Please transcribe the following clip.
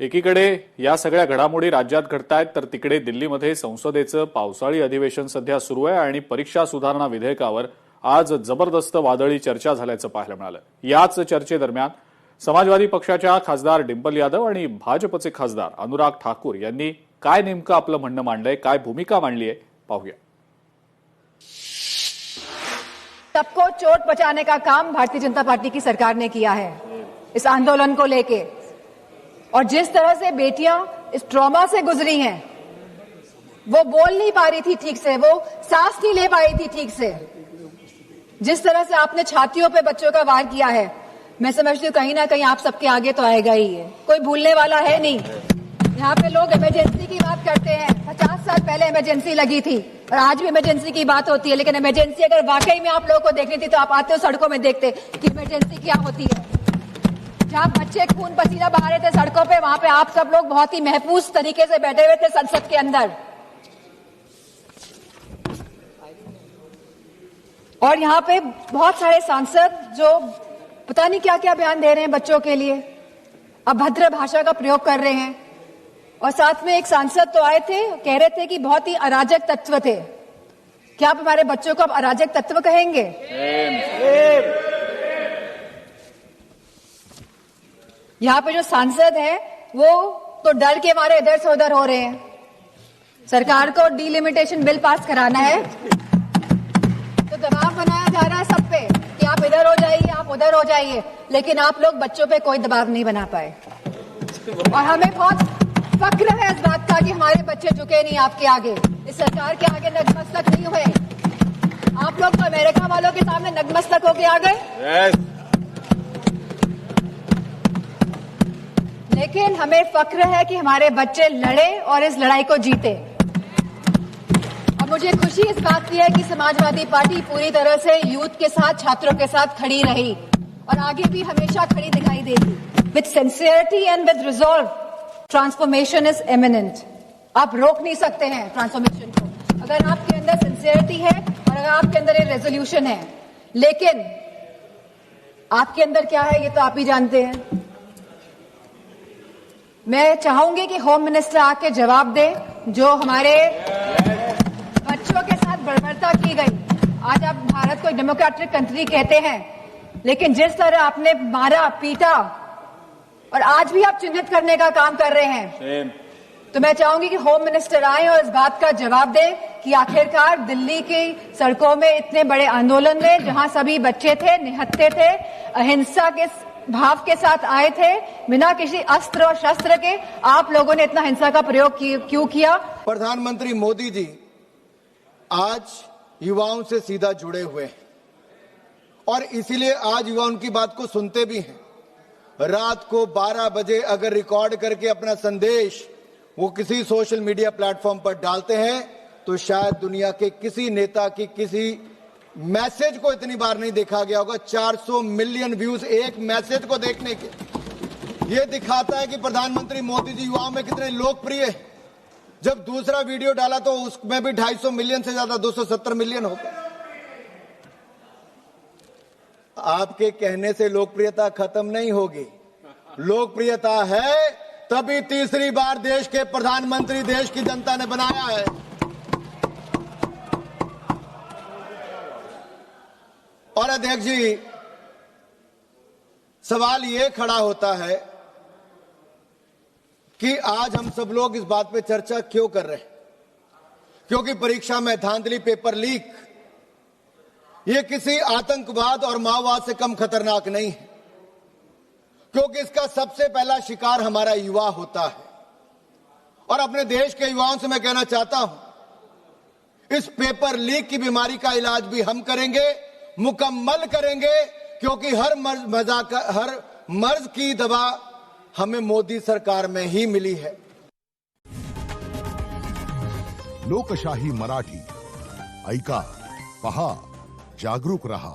एकीकडे या सगळ्या घडामोडी राज्यात घडतायत तर तिकडे दिल्लीमध्ये संसदेचं पावसाळी अधिवेशन सध्या सुरू आहे आणि परीक्षा सुधारणा विधेयकावर आज जबरदस्त वादळी चर्चा झाल्याचं पाहायला मिळालं। याच चर्चेदरम्यान समाजवादी पक्षाच्या खासदार डिंपल यादव आणि भाजपचे खासदार अनुराग ठाकूर यांनी काय नेमकं आपलं म्हणणं मांडलंय, काय भूमिका मांडली आहे, पाहूया। सबको चोट पहुंचाने का काम भारतीय जनता पार्टी की सरकार ने किया है इस आंदोलन को लेके, और जिस तरह से बेटियां इस ट्रॉमा से गुजरी हैं, वो बोल नहीं पा रही थी ठीक से, वो सांस नहीं ले पाई थी ठीक से, जिस तरह से आपने छातियों पे बच्चों का वार किया है, मैं समझती हूँ कहीं ना कहीं आप सबके आगे तो आएगा ही है, कोई भूलने वाला है नहीं। यहाँ पे लोग इमरजेंसी की बात करते हैं, 50 साल पहले इमरजेंसी लगी थी और आज भी इमरजेंसी की बात होती है, लेकिन इमरजेंसी अगर वाकई में आप लोगों को देखनी थी तो आप आते हो सड़कों में देखते कि इमरजेंसी क्या होती है। जहाँ बच्चे खून पसीना बहा रहे थे सड़कों पे, वहां पे आप सब लोग बहुत ही महफूज तरीके से बैठे हुए थे संसद के अंदर, और यहाँ पे बहुत सारे सांसद जो पता नहीं क्या क्या बयान दे रहे हैं बच्चों के लिए, अभद्र भाषा का प्रयोग कर रहे हैं। और साथ में एक सांसद तो आए थे, कह रहे थे कि बहुत ही अराजक तत्व थे। क्या आप हमारे बच्चों को अब अराजक तत्व कहेंगे? यहाँ पे जो सांसद है वो तो डर के मारे इधर से उधर हो रहे हैं। सरकार को डिलिमिटेशन बिल पास कराना है तो दबाव बनाया जा रहा है सब पे कि आप इधर हो जाइए, आप उधर हो जाइए, लेकिन आप लोग बच्चों पे कोई दबाव नहीं बना पाए। और हमें बहुत फक्र है इस बात का कि हमारे बच्चे झुके नहीं आपके आगे, इस सरकार के आगे नतमस्तक नहीं हुए। आप लोग तो अमेरिका वालों के सामने नतमस्तक होके आ गए। लेकिन हमें फक्र है कि हमारे बच्चे लड़े और इस लड़ाई को जीते। और मुझे खुशी इस बात की है कि समाजवादी पार्टी पूरी तरह से यूथ के साथ, छात्रों के साथ खड़ी रही और आगे भी हमेशा खड़ी दिखाई देगी। With sincerity and with resolve, transformation is imminent. आप रोक नहीं सकते हैं ट्रांसफॉर्मेशन को, अगर आपके अंदर सिंसियरिटी है और अगर आपके अंदर ये रेजोल्यूशन है। लेकिन आपके अंदर क्या है ये तो आप ही जानते हैं। मैं चाहूंगी कि होम मिनिस्टर आके जवाब दे, जो हमारे बच्चों के साथ बर्बरता की गई। आज आप भारत को डेमोक्रेटिक कंट्री कहते हैं, लेकिन जिस तरह आपने मारा, पीटा और आज भी आप चिन्हित करने का काम कर रहे हैं, तो मैं चाहूंगी कि होम मिनिस्टर आए और इस बात का जवाब दें कि आखिरकार दिल्ली की सड़कों में इतने बड़े आंदोलन में, जहां सभी बच्चे थे, निहत्थे थे, अहिंसा के भाव के साथ आए थे, बिना किसी अस्त्र और शस्त्र के, आप लोगों ने इतना हिंसा का प्रयोग क्यों किया? प्रधानमंत्री मोदी जी आज युवाओं से सीधा जुड़े हुए हैं और इसीलिए आज युवा उनकी बात को सुनते भी हैं। रात को 12 बजे अगर रिकॉर्ड करके अपना संदेश वो किसी सोशल मीडिया प्लेटफॉर्म पर डालते हैं तो शायद दुनिया के किसी नेता की किसी मैसेज को इतनी बार नहीं देखा गया होगा। 400 मिलियन व्यूज एक मैसेज को देखने के, ये दिखाता है कि प्रधानमंत्री मोदी जी युवाओं में कितने लोकप्रिय हैं। जब दूसरा वीडियो डाला तो उसमें भी 250 मिलियन से ज्यादा, 270 मिलियन हो गए। आपके कहने से लोकप्रियता खत्म नहीं होगी, लोकप्रियता है तभी तीसरी बार देश के प्रधानमंत्री देश की जनता ने बनाया है। और अध्यक्ष जी, सवाल ये खड़ा होता है कि आज हम सब लोग इस बात पे चर्चा क्यों कर रहे हैं? क्योंकि परीक्षा में धांधली, पेपर लीक, ये किसी आतंकवाद और माओवाद से कम खतरनाक नहीं है, क्योंकि इसका सबसे पहला शिकार हमारा युवा होता है। और अपने देश के युवाओं से मैं कहना चाहता हूं, इस पेपर लीक की बीमारी का इलाज भी हम करेंगे, मुकम्मल करेंगे, क्योंकि हर मर्ज की दवा हमें मोदी सरकार में ही मिली है। लोकशाही मराठी ऐका, पहा, जागरूक रहा।